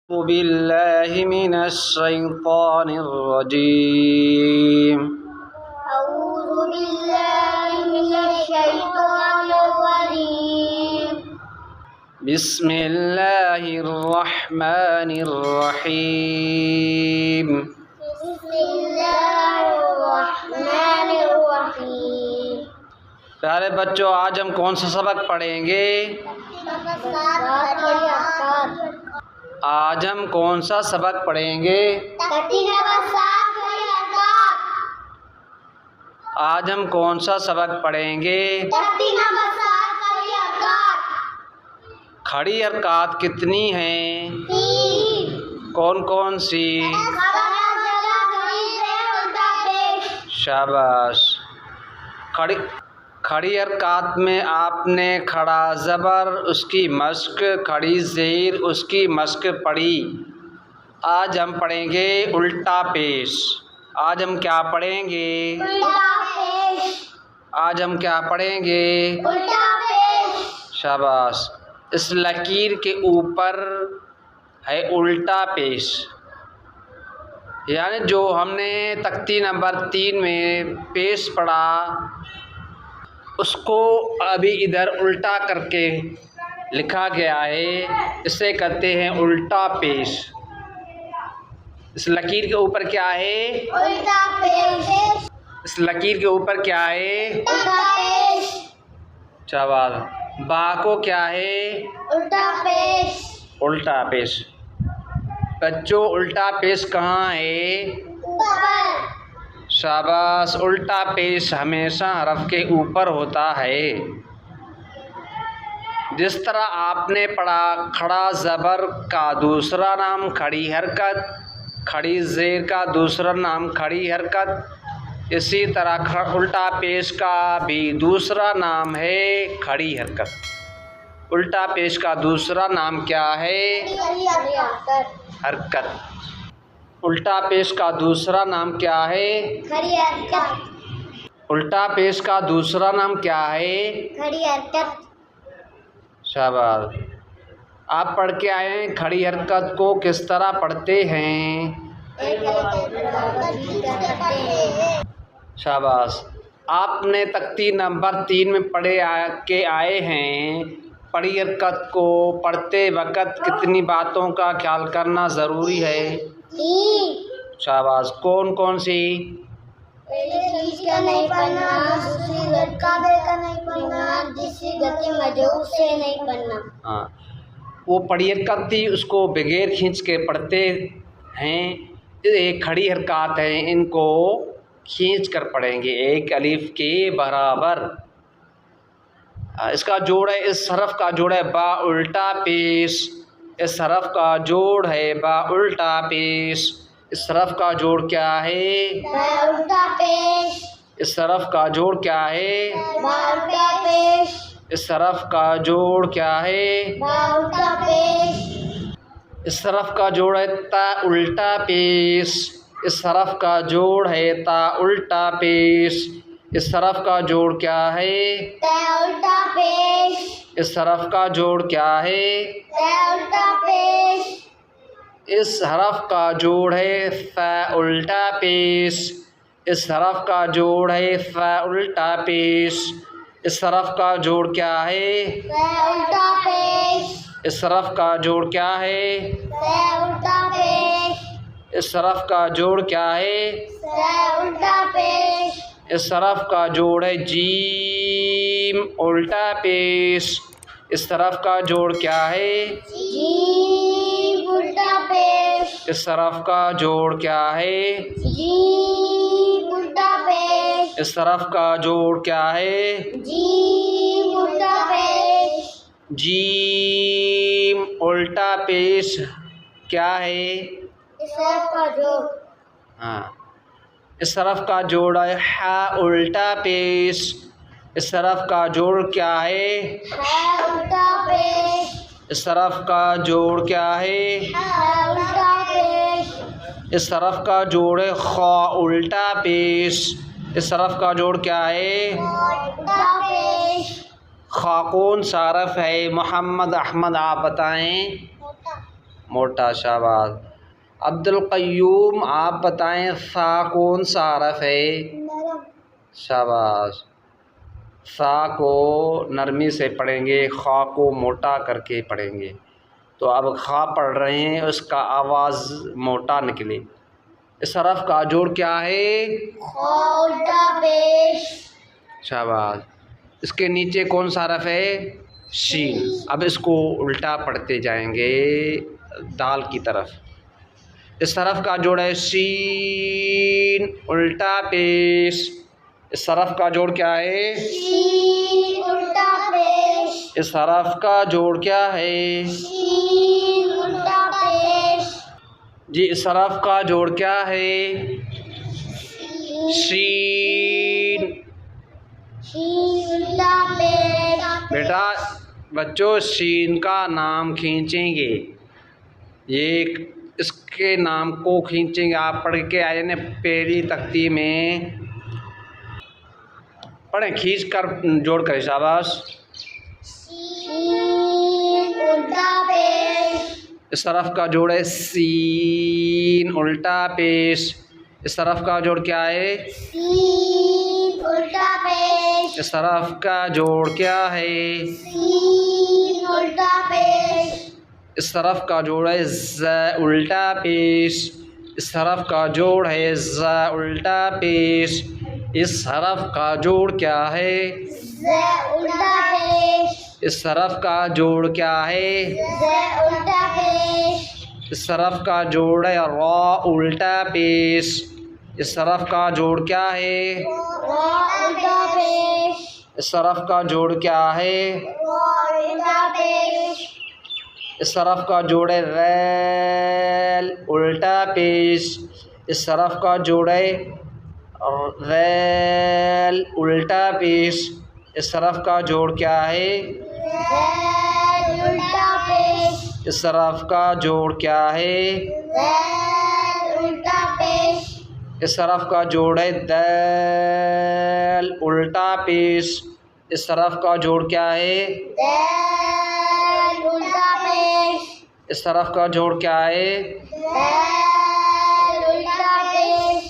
बिल्लाहि मिनश शैतानिर रजीम। अऊज़ु बिल्लाहि मिनश शैतानिर रजीम। बिस्मिल्लाहिर रहमानिर रहीम। बिस्मिल्लाहिर रहमानिर रहीम। प्यारे बच्चों, आज हम कौन सा सबक पढ़ेंगे? आज हम कौन सा सबक पढ़ेंगे? आज हम कौन सा सबक पढ़ेंगे? खड़ी हरकत कितनी हैं? कौन कौन सी? शाबाश। खड़ी हरकत में आपने खड़ा ज़बर उसकी मश्क, खड़ी ज़ेर उसकी मश्क पढ़ी। आज हम पढ़ेंगे उल्टा पेश। आज हम क्या पढ़ेंगे? आज हम क्या पढ़ेंगे? शाबाश। इस लकीर के ऊपर है उल्टा पेश, यानी जो हमने तख्ती नंबर 3 में पेश पढ़ा उसको अभी इधर उल्टा करके लिखा गया है। इसे कहते हैं उल्टा पेश। इस लकीर के ऊपर क्या है? उल्टा पेश। इस लकीर के ऊपर क्या है? उल्टा पेश। शाबाश। बा को क्या है? उल्टा पेश। उल्टा पेश। बच्चों, उल्टा पेश कहाँ है? ऊपर। शाबाश। उल्टा पेश हमेशा हरफ के ऊपर होता है। जिस तरह आपने पढ़ा खड़ा ज़बर का दूसरा नाम खड़ी हरकत, खड़ी ज़ेर का दूसरा नाम खड़ी हरकत, इसी तरह उल्टा पेश का भी दूसरा नाम है खड़ी हरकत। उल्टा पेश का दूसरा नाम क्या है? हरकत। उल्टा पेश का दूसरा नाम क्या है? खड़ी हरकत। उल्टा पेश का दूसरा नाम क्या है? खड़ी हरकत। शाबाश। आप पढ़ के आए हैं खड़ी हरकत को किस तरह पढ़ते हैं? शाबाश। आपने तख्ती नंबर 3 में पढ़े के आए हैं। खड़ी हरकत को पढ़ते वक़्त कितनी बातों का ख्याल करना ज़रूरी है? शाबाश। कौन कौन सी? पहले चीज का नहीं पढ़ना, दूसरी लड़का का नहीं पढ़ना, जिससे गति मजहूर से नहीं पढ़ना। हाँ, वो पढ़ी हरकत थी, उसको बगैर खींच के पढ़ते हैं। एक खड़ी हरकत है, इनको खींच कर पढ़ेंगे एक अलिफ के बराबर। इसका जोड़ है, इस हरफ का जोड़ है बा उल्टा पेश। इस हरफ का जोड़ है बा उल्टा पेश। इस हरफ का जोड़ क्या है? बा उल्टा पेश। इस हरफ का जोड़ क्या है? बा उल्टा पेश। इस हरफ का जोड़ क्या है? बा उल्टा पेश। इस हरफ का जोड़ है ता उल्टा पेश। इस हरफ का जोड़ है ता उल्टा पेश। इस हरफ का जोड़ क्या है? ता उल्टा पेश। इस हरफ का जोड़ क्या है? ता उल्टा पेश। इस हरफ का जोड़ है फ़ा उल्टा पेश। इस हरफ का जोड़ है फ़ा उल्टा पेश। इस हरफ का जोड़ क्या है? ता उल्टा पेश। इस हरफ का जोड़ क्या है? ता उल्टा पेश। इस हरफ का जोड़ क्या है? ता उल्टा पेश। इस हरफ का जोड़ है जीम उल्टा पेश। इस हरफ का जोड़ क्या है? जीम उल्टा पेश। इस हरफ का जोड़ क्या है? जीम उल्टा पेश। इस हरफ का जोड़ क्या है? जीम उल्टा पेश। जीम उल्टा पेश क्या है? इस हरफ का जोड़। हाँ, इस हरफ का जोड़ है हा उल्टा पेश। इस हरफ का जोड़ क्या है? हा उल्टा पेश। इस हरफ का जोड़ क्या है? हा उल्टा पेश। इस हरफ का जोड़ है खा उल्टा पेश। इस हरफ का जोड़ क्या है? उल्टा पेश। खा कौन सा हरफ है? मोहम्मद अहमद आप बताएं। मोटा। शाबाश। अब्दुल क़य्यूम आप बताएं सा कौन सा हरफ है? नरम। शाबाश। सा को नरमी से पढ़ेंगे, खा को मोटा करके पढ़ेंगे। तो अब खा पढ़ रहे हैं, उसका आवाज़ मोटा निकले। इस हरफ का जोड़ क्या है? खा उल्टा पेश। शाबाश। इसके नीचे कौन सा हरफ है? शीन। अब इसको उल्टा पढ़ते जाएंगे दाल की तरफ। इस हरफ का जोड़ है शीन उल्टा पेश। इस हरफ का जोड़ क्या है? शीन उल्टा पेश। इस हरफ का जोड़ क्या है? शीन उल्टा पेश। जी, इस हरफ का जोड़ क्या है? शीन। शीन उल्टा पेश। बेटा बच्चों, शीन का नाम खींचेंगे, ये इसके नाम को खींचेंगे। आप पढ़ के आए ना पहली तख्ती में, पढ़ें खींच कर जोड़ कर। शाबाश। शीन उल्टा पेश। इस हरफ का जोड़ है सीन उल्टा पेश। इस हरफ का जोड़ क्या है? सीन उल्टा पेश। इस हरफ का जोड़ क्या है? सीन उल्टा पेश। इस हरफ का जोड़ है ज़ उल्टा पेश। इस हरफ का जोड़ है ज़ उल्टा पेश। इस हरफ का जोड़ क्या है? ज़ उल्टा पेश। इस हरफ का जोड़ क्या है? ज़ उल्टा पेश। इस हरफ का जोड़ है रा उल्टा पेश। इस हरफ का जोड़ क्या है? रा उल्टा पेश। इस हरफ का जोड़ क्या है? रा उल्टा पेश। इस हरफ का जोड़ है रैल उल्टा पेश। इस हरफ का जोड़ है रैल उल्टा पेश। इस हरफ का जोड़ क्या है? रैल उल्टा पेश। इस हरफ का जोड़ क्या है? रैल उल्टा पेश। इस हरफ का जोड़ है दैल उल्टा पेश। इस हरफ का जोड़ क्या है? दैल उल्टा पेश। इस हरफ का जोड़ क्या है? दैल उल्टा पेश।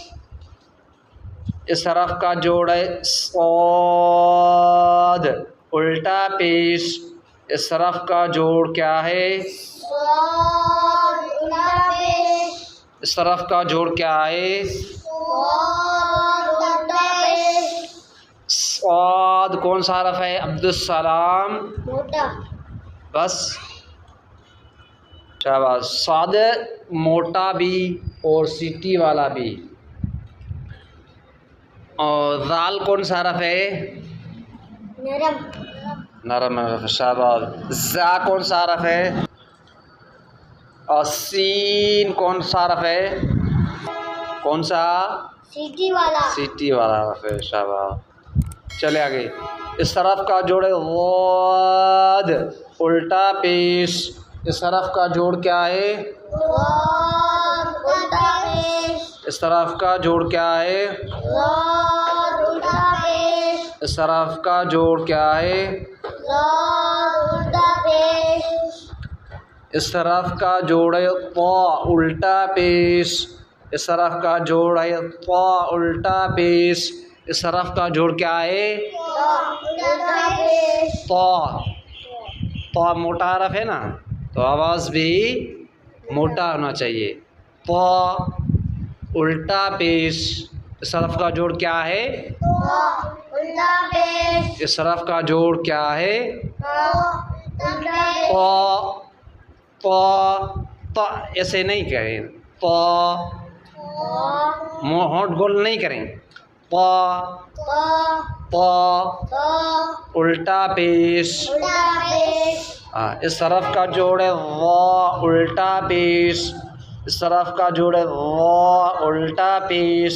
इस हरफ का जोड़ है सौद उल्टा पेश। इस हरफ का जोड़ क्या है? स्वाद उल्टा पेश। इस हरफ का जोड़ क्या है? स्वाद उल्टा पेश। सौद कौन सा हरफ है? अब्दुस्सलाम। मोटा। बस। शाबाश। साद मोटा भी और सीटी वाला भी। और दाल कौन सा हरफ है? नरम। नरम हरफ। शाबाश। जा कौन सा हरफ है? और सीन कौन सा हरफ है? कौन सा? सीटी वाला। सीटी वाला हरफ है। शाबाश। चले आगे। इस हरफ का जोड़ है वाद उल्टा पेश। इस हरफ का जोड़ क्या है? वाद उल्टा पेश। इस हरफ का जोड़ क्या है? वाद उल्टा पेश। इस हरफ का जोड़ क्या है? वाद उल्टा पेश। इस हरफ का जोड़ है ता उल्टा पेश। इस हरफ का जोड़ है ता उल्टा पेश। इस हरफ का जोड़ क्या है? उल्टा पेश। ता मोटा हरफ है ना, तो आवाज़ भी मोटा होना चाहिए। ता उल्टा पेश। इस हरफ का जोड़ क्या है? उल्टा पेश। इस हरफ का जोड़ क्या है? उल्टा पेश। ता ऐसे नहीं करें। मुँह होंठ गोल नहीं करें। उल्टा पेश। उल्टा पेश। इस हरफ का जोड़ है वा उल्टा पेश। इस हरफ का जोड़ है वा उल्टा पेश।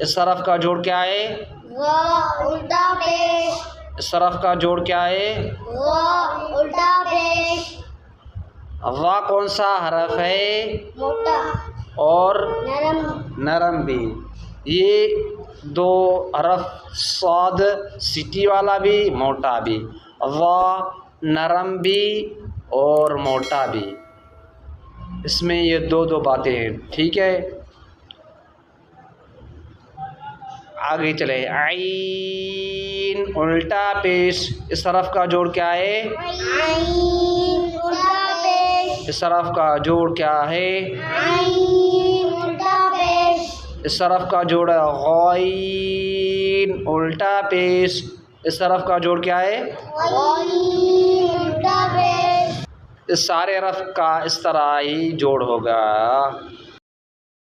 इस हरफ का जोड़ क्या है? वाह उल्टा पेश। इस हरफ का जोड़ क्या है? वाह उल्टा पेश। वा कौन सा हरफ है? मोटा और नरम। नरम भी। ये दो हरफ स्वाद सीटी वाला भी मोटा भी, वा नरम भी और मोटा भी। इसमें ये दो दो बातें हैं, ठीक है। आगे चले, आइन उल्टा पेश, इस तरफ का जोड़ क्या है? आइन उल्टा पेश, इस तरफ का जोड़ क्या है? आइन उल्टा पेश, इस तरफ का जोड़ है गौइन उल्टा पेश, इस तरफ का जोड़ क्या है? गौइन उल्टा पेश। इस सारे हरफ का इस तरह ही जोड़ होगा।